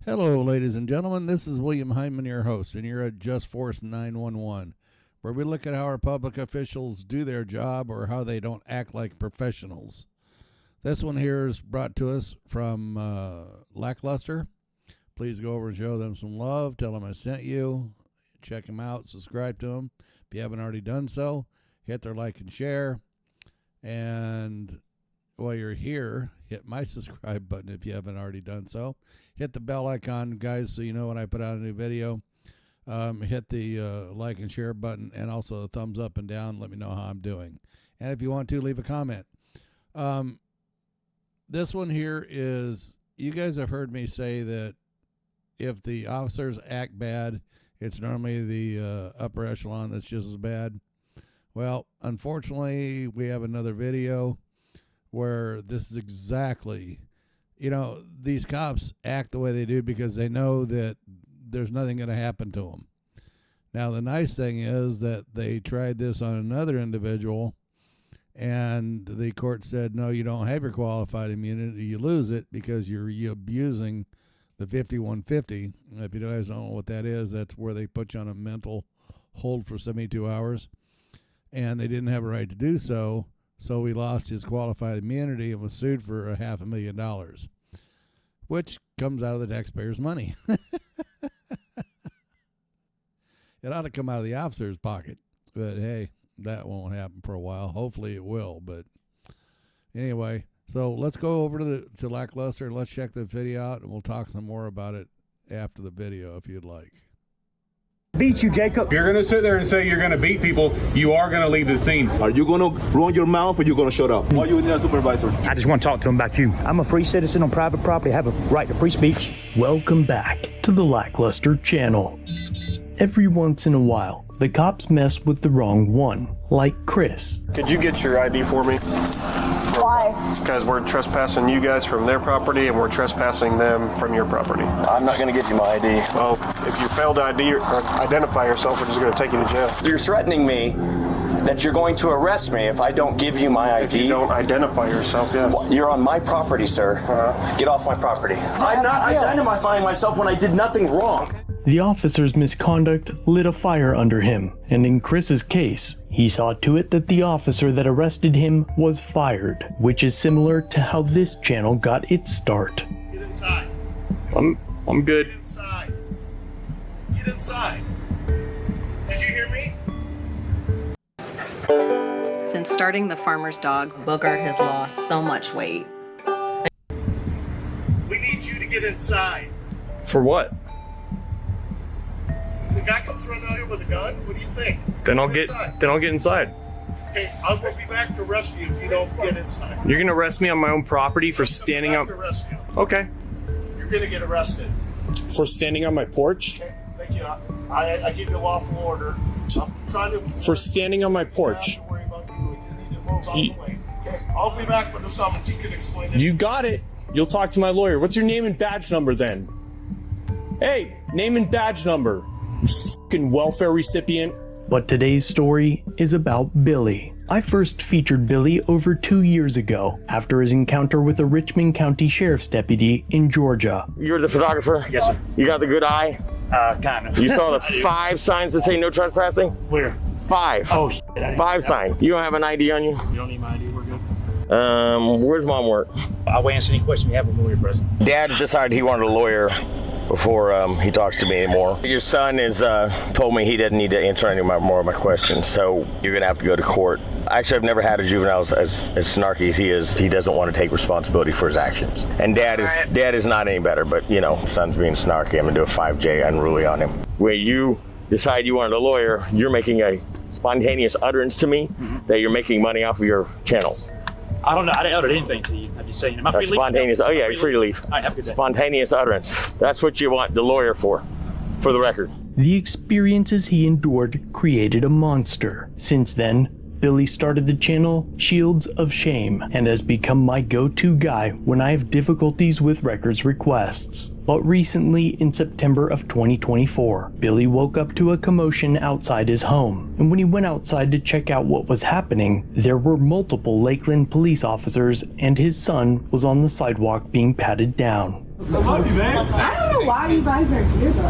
Hello, ladies and gentlemen. This is William Hyman, your host, and you're at Just Force 911, where we look at how our public officials do their job or how they don't act like professionals. This one here is brought to us from Lackluster. Please go over and show them some love. Tell them I sent you. Check them out. Subscribe to them. If you haven't already done so, hit their like and share. And while you're here, hit my subscribe button if you haven't already done so. Hit the bell icon, guys, so you know when I put out a new video. Hit the like and share button, and also a thumbs up and down. Let me know how I'm doing. And if you want to, leave a comment. This one here is, you guys have heard me say that if the officers act bad, it's normally the upper echelon that's just as bad. Well, unfortunately, we have another video where this is exactly, these cops act the way they do because they know that there's nothing going to happen to them. Now, the nice thing is that they tried this on another individual, and the court said, no, you don't have your qualified immunity. You lose it because you're abusing the 5150. If you guys don't know what that is, that's where they put you on a mental hold for 72 hours, and they didn't have a right to do so. So he lost his qualified immunity and was sued for $500,000, which comes out of the taxpayers' money. It ought to come out of the officer's pocket, but hey, that won't happen for a while. Hopefully it will, but anyway, so let's go over to Lackluster and let's check the video out, and we'll talk some more about it after the video if you'd like. Beat you, Jacob. If you're going to sit there and say you're going to beat people, you are going to leave the scene. Are you going to run your mouth or you going to shut up? Why you need a supervisor? I just want to talk to him about you. I'm a free citizen on private property. I have a right to free speech. Welcome back to the Lackluster channel. Every once in a while, the cops mess with the wrong one, like Chris. Could you get your ID for me? Why? Because we're trespassing you guys from their property and we're trespassing them from your property. I'm not going to give you my ID. Well, if you fail to identify yourself, we're just going to take you to jail. You're threatening me that you're going to arrest me if I don't give you my ID. If you don't identify yourself, yeah. You're on my property, sir. Get off my property. I'm not identifying myself when I did nothing wrong. The officer's misconduct lit a fire under him, and in Chris's case, he saw to it that the officer that arrested him was fired, which is similar to how this channel got its start. Get inside. I'm good. Get inside. Get inside. Did you hear me? Since starting the farmer's dog, Booger has lost so much weight. We need you to get inside. For what? The guy comes running out here with a gun. What do you think? Then I'll get inside. Okay, I will be back to arrest you if you don't get inside. You're gonna arrest me on my own property for standing up. To arrest you. Okay. You're gonna get arrested. For standing on my porch? Okay, thank you. I give you a lawful order. I'm trying to. For standing on my porch. Don't worry about you. You need to move out the way. Okay, I'll be back with the summons. You can explain it. You got it. You'll talk to my lawyer. What's your name and badge number then? Hey, name and badge number. Fucking welfare recipient. But today's story is about Billy. I first featured Billy over 2 years ago, after his encounter with a Richmond County Sheriff's deputy in Georgia. You're the photographer? Yes, sir. You got the good eye? Kind of. You saw the 5 signs that say no trespassing? Where? 5. Oh, shit. 5 signs. You don't have an ID on you? You don't need my ID. We're good. Where's mom work? I'll answer any question you have when we're present. Dad decided he wanted a lawyer before he talks to me anymore. Your son has told me he doesn't need to answer any more of my questions, so you're gonna have to go to court. Actually, I've never had a juvenile as snarky as he is. He doesn't want to take responsibility for his actions. And dad is not any better, but son's being snarky. I'm gonna do a 5J unruly on him. Where you decide you wanted a lawyer, you're making a spontaneous utterance to me that you're making money off of your channels. I don't know. I didn't utter anything to you. I'm just saying. Am I free to leave? Spontaneous. Oh yeah, you're free to leave. All right, have a good day. Spontaneous utterance. That's what you want the lawyer for the record. The experiences he endured created a monster. Since then, Billy started the channel Shields of Shame and has become my go-to guy when I have difficulties with records requests. But recently, in September of 2024, Billy woke up to a commotion outside his home, and when he went outside to check out what was happening, there were multiple Lakeland police officers and his son was on the sidewalk being patted down. I love you, man. I don't know why you guys are here though.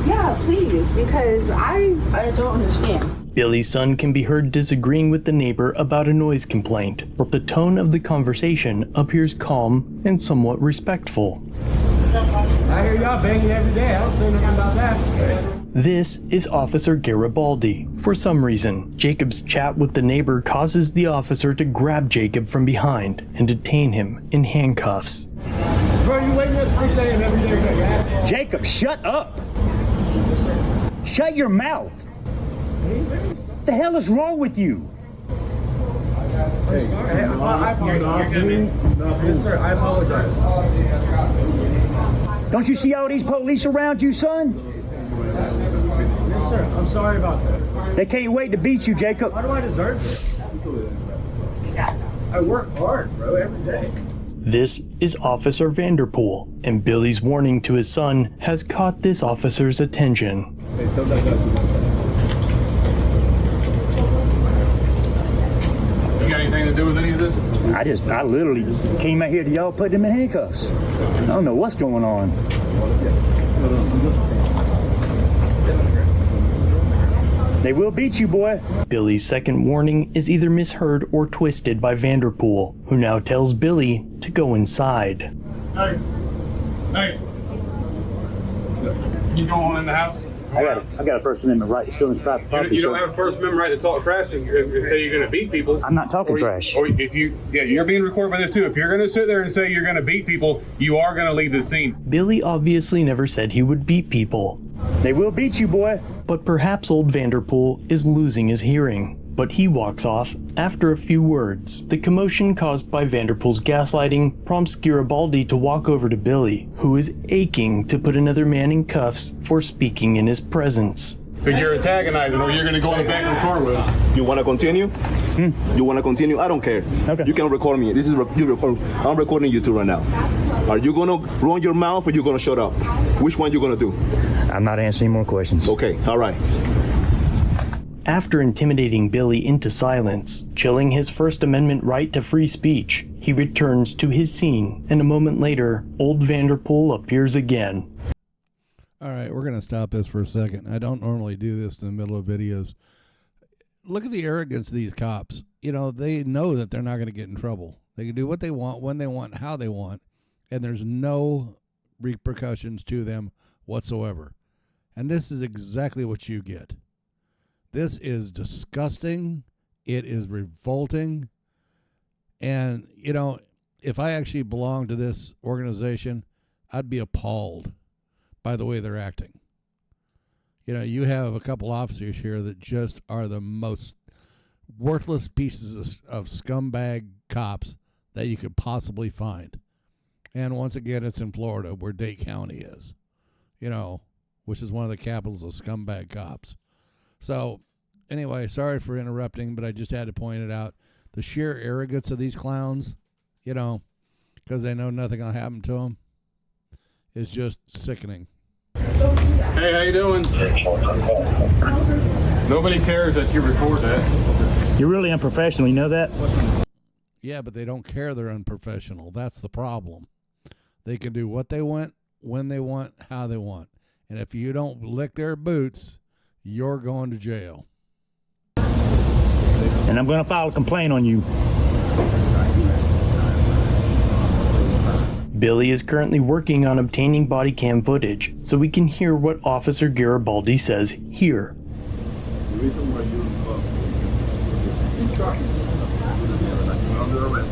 Yeah, please, because I don't understand. Billy's son can be heard disagreeing with the neighbor about a noise complaint, but the tone of the conversation appears calm and somewhat respectful. I hear y'all banging every day. I don't say nothing about that. This is Officer Garibaldi. For some reason, Jacob's chat with the neighbor causes the officer to grab Jacob from behind and detain him in handcuffs. Bro, you waiting up 6 a.m. every day, man. Jacob, shut up! Shut your mouth! What the hell is wrong with you? Hey, I apologize. Yes, sir, I apologize. Don't you see all these police around you, son? Yes, sir, I'm sorry about that. They can't wait to beat you, Jacob. How do I deserve this? I work hard, bro, every day. This is Officer Vanderpool, and Billy's warning to his son has caught this officer's attention. Hey, tell that guy to You got anything to do with any of this? I literally came out here to y'all put them in handcuffs. I don't know what's going on. They will beat you, boy. Billy's second warning is either misheard or twisted by Vanderpool, who now tells Billy to go inside. Hey. You go on in the house? I got a First Amendment right to steal his private property. You don't have a First Amendment right to talk trash and say you're going to beat people. I'm not talking trash. Or if you're being recorded by this too. If you're going to sit there and say you're going to beat people, you are going to leave the scene. Billy obviously never said he would beat people. They will beat you, boy. But perhaps old Vanderpool is losing his hearing. But he walks off after a few words. The commotion caused by Vanderpool's gaslighting prompts Garibaldi to walk over to Billy, who is aching to put another man in cuffs for speaking in his presence. Because you're antagonizing, or you're going to go in the back of the car with him. You want to continue? You want to continue? I don't care. Okay. You can record me. This is you record. I'm recording you two right now. Are you going to run your mouth or you going to shut up? Which one you going to do? I'm not answering more questions. Okay. All right. After intimidating Billy into silence, chilling his First Amendment right to free speech, he returns to his scene, and a moment later, old Vanderpool appears again. All right, we're going to stop this for a second. I don't normally do this in the middle of videos. Look at the arrogance of these cops. You know, they know that they're not going to get in trouble. They can do what they want, when they want, how they want, and there's no repercussions to them whatsoever. And this is exactly what you get. This is disgusting. It is revolting. And, you know, if I actually belonged to this organization, I'd be appalled by the way they're acting. You know, you have a couple officers here that just are the most worthless pieces of scumbag cops that you could possibly find. And once again, it's in Florida, where Dade County is, you know, which is one of the capitals of scumbag cops. So, anyway, sorry for interrupting, but I just had to point it out. The sheer arrogance of these clowns, you know, because they know nothing will happen to them, is just sickening. Hey, how you doing? Nobody cares that you record that. You're really unprofessional, you know that? Yeah, but they don't care they're unprofessional. That's the problem. They can do what they want, when they want, how they want. And if you don't lick their boots, you're going to jail. And I'm going to file a complaint on you. Billy is currently working on obtaining body cam footage so we can hear what Officer Garibaldi says here. The reason why you're in under arrest.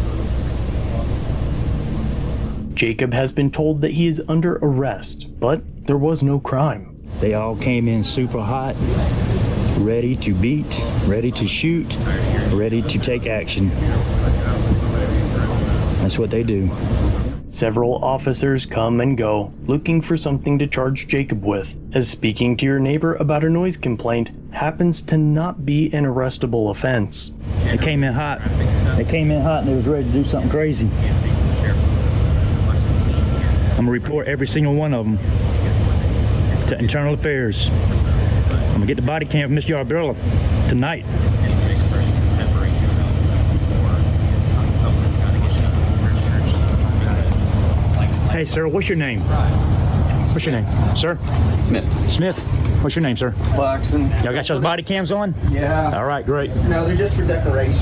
Jacob has been told that he is under arrest, but there was no crime. They all came in super hot, ready to beat, ready to shoot, ready to take action. That's what they do. Several officers come and go, looking for something to charge Jacob with, as speaking to your neighbor about a noise complaint happens to not be an arrestable offense. They came in hot. They came in hot and they was ready to do something crazy. I'm gonna report every single one of them to Internal Affairs. I'm gonna get the body cam from Miss Yarborough tonight. Hey, sir, what's your name? What's your name, sir? Smith. Smith. What's your name, sir? Boxing. Y'all got your body cams on? Yeah. All right, great. No, they're just for decoration.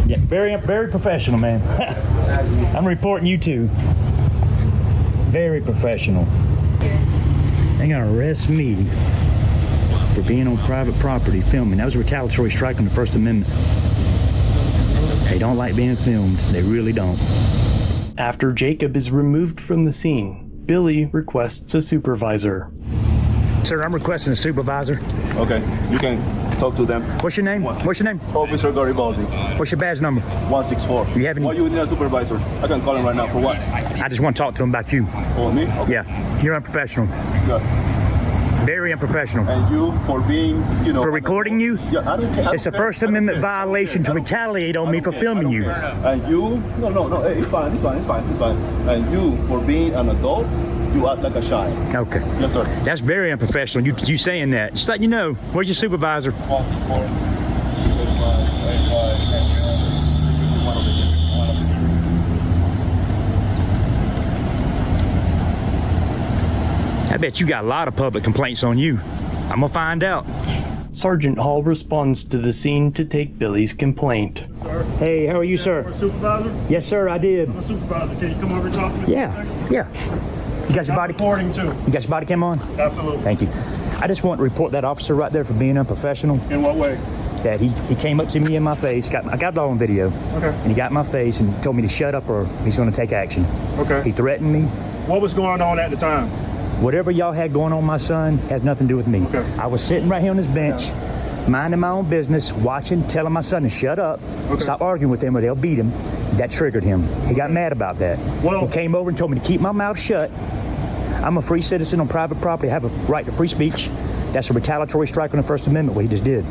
Yeah, very professional, man. I'm reporting you too. Very professional. They're gonna arrest me for being on private property filming. That was a retaliatory strike on the First Amendment. They don't like being filmed. They really don't. After Jacob is removed from the scene, Billy requests a supervisor. Sir, I'm requesting a supervisor. Okay, you can talk to them. What's your name? What's your name? Officer Garibaldi. What's your badge number? 164. You haven't... Why you need a supervisor? I can call him right now for what? I just want to talk to him about you. Oh, me? Okay. Yeah, you're unprofessional. Good. Very unprofessional. And you for being, For recording you? Yeah, I don't care. It's a First Amendment violation to retaliate on me for filming you. And you, no, hey, it's fine. And you, for being an adult, you act like a child. Okay. Yes, sir. That's very unprofessional, you saying that. Just letting you know. Where's your supervisor? I bet you got a lot of public complaints on you. I'm gonna find out. Sergeant Hall responds to the scene to take Billy's complaint. Sir? Hey, how are you, sir? Supervisor? Yes, sir, I did. I'm a supervisor. Can you come over and talk to me? Yeah. You got your body? Reporting too. You got your body cam on? Absolutely. Thank you. I just want to report that officer right there for being unprofessional. In what way? That he came up to me in my face. I got it all on video. Okay. And he got in my face and told me to shut up or he's going to take action. Okay. He threatened me. What was going on at the time? Whatever y'all had going on, my son, has nothing to do with me. Okay. I was sitting right here on this bench, minding my own business, watching, telling my son to shut up, stop arguing with him or they'll beat him. That triggered him. He got mad about that. Well, he came over and told me to keep my mouth shut. I'm a free citizen on private property. I have a right to free speech. That's a retaliatory strike on the First Amendment, what he just did.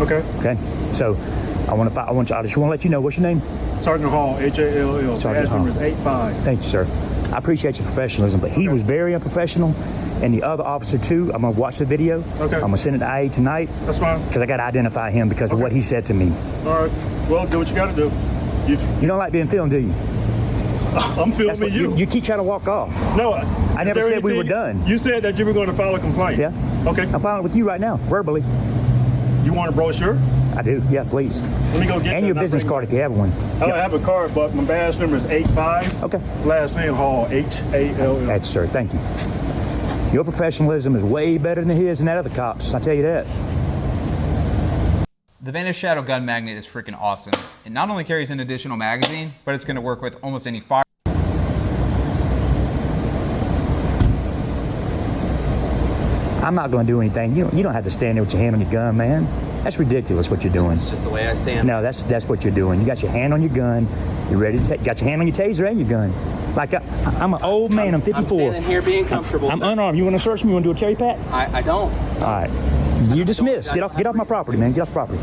Okay. Okay. So I just want to let you know. What's your name? Sergeant Hall, H-A-L-L. Sergeant Hall. Number is 85. Thank you, sir. I appreciate your professionalism, but he was very unprofessional, and the other officer too. I'm gonna watch the video. Okay. I'm gonna send it to IA tonight. That's fine. Because I gotta identify him because of what he said to me. All right. Well, do what you gotta do. You don't like being filmed, do you? I'm filming you. You keep trying to walk off. No, I never said we were done. You said that you were going to file a complaint. Yeah. Okay. I'm filing with you right now, verbally. You want a brochure? I do. Yeah, please. Let me go get and your business card if you have one. I don't have a card, but my badge number is 85. Okay. Last name Hall, H-A-L-L. That's sir. Thank you. Your professionalism is way better than his and that other cops. I tell you that. The Vanished Shadow gun magnet is freaking awesome. It not only carries an additional magazine, but it's going to work with almost any fire. I'm not going to do anything. You don't have to stand there with your hand on your gun, man. That's ridiculous what you're doing. It's just the way I stand. No, that's what you're doing. You got your hand on your gun. You're ready to got your hand on your taser and your gun. Like I'm an old man. I'm 54. I'm standing here being comfortable. I'm unarmed. You want to search me? You want to do a cherry pat? I don't. All right. You're dismissed. Get off my property, man. Get off the property.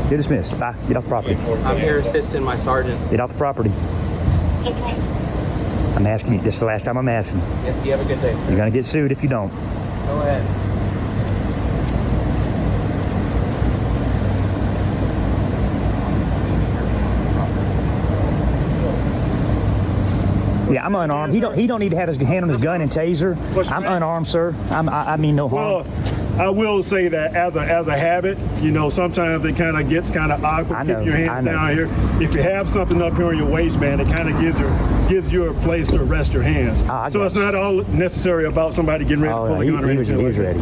You're dismissed. Bye. Get off the property. I'm here assisting my sergeant. Get off the property. I'm asking you. This is the last time I'm asking. You have a good day, sir. You're going to get sued if you don't. Go ahead. Yeah, I'm unarmed. He don't need to have his hand on his gun and taser. I'm unarmed, sir. I mean no harm. Well, I will say that as a habit, sometimes it kind of gets kind of awkward keeping your hands down here. If you have something up here on your waistband, it kind of gives you a place to rest your hands. So it's not all necessary about somebody getting ready to pull a gun or anything. He was ready.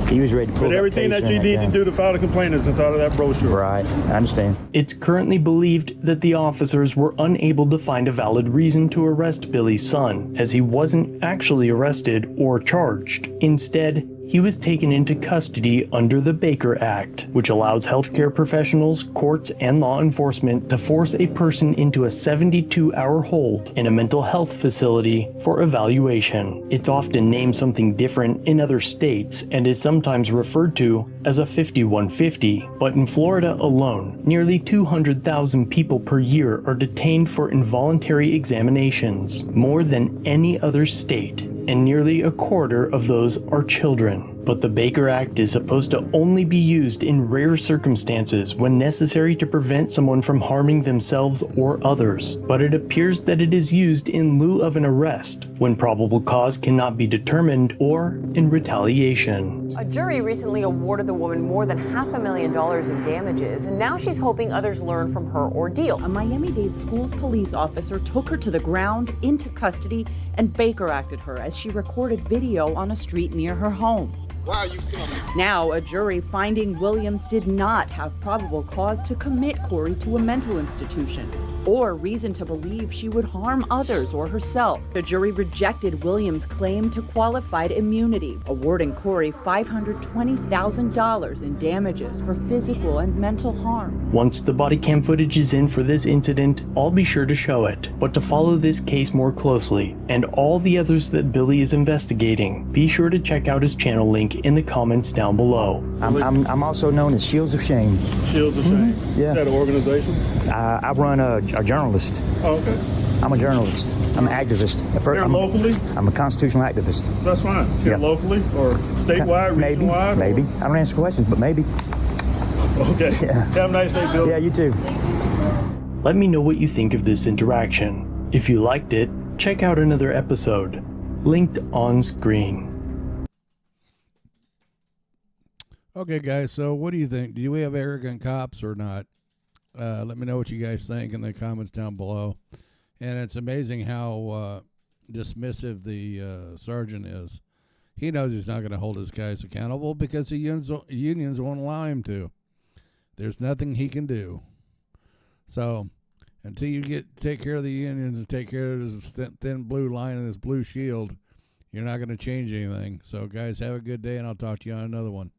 He was ready to pull. But everything that you need to do to file a complaint is inside of that brochure. Right, I understand. It's currently believed that the officers were unable to find a valid reason to arrest Billy's son, as he wasn't actually arrested or charged. Instead, he was taken into custody under the Baker Act, which allows healthcare professionals, courts, and law enforcement to force a person into a 72-hour hold in a mental health facility for evaluation. It's often named something different in other states and is sometimes referred to as a 5150, but in Florida alone, nearly 200,000 people per year are detained for involuntary examinations, more than any other state, and nearly a quarter of those are children. But the Baker Act is supposed to only be used in rare circumstances when necessary to prevent someone from harming themselves or others. But it appears that it is used in lieu of an arrest, when probable cause cannot be determined, or in retaliation. A jury recently awarded the woman more than $500,000 in damages, and now she's hoping others learn from her ordeal. A Miami-Dade schools police officer took her to the ground, into custody, and Baker acted her as she recorded video on a street near her home. Why are you coming? Now, a jury finding Williams did not have probable cause to commit Corey to a mental institution or reason to believe she would harm others or herself. The jury rejected Williams' claim to qualified immunity, awarding Corey $520,000 in damages for physical and mental harm. Once the body cam footage is in for this incident, I'll be sure to show it. But to follow this case more closely, and all the others that Billy is investigating, be sure to check out his channel link in the comments down below. I'm also known as Shields of Shame. Shields of Shame? Yeah. Is that an organization? I run a journalist. Oh, okay. I'm a journalist. I'm an activist. Here locally? I'm a constitutional activist. That's fine. Here locally or statewide, region-wide? Maybe. I don't answer questions, but maybe. Okay. Yeah. Have a nice day, Bill. Yeah, you too. Let me know what you think of this interaction. If you liked it, check out another episode, linked on screen. Okay, guys, so what do you think? Do we have arrogant cops or not? Let me know what you guys think in the comments down below. And it's amazing how dismissive the sergeant is. He knows he's not going to hold his guys accountable because the unions won't allow him to. There's nothing he can do. So until you take care of the unions and take care of this thin blue line and this blue shield, you're not going to change anything. So, guys, have a good day, and I'll talk to you on another one.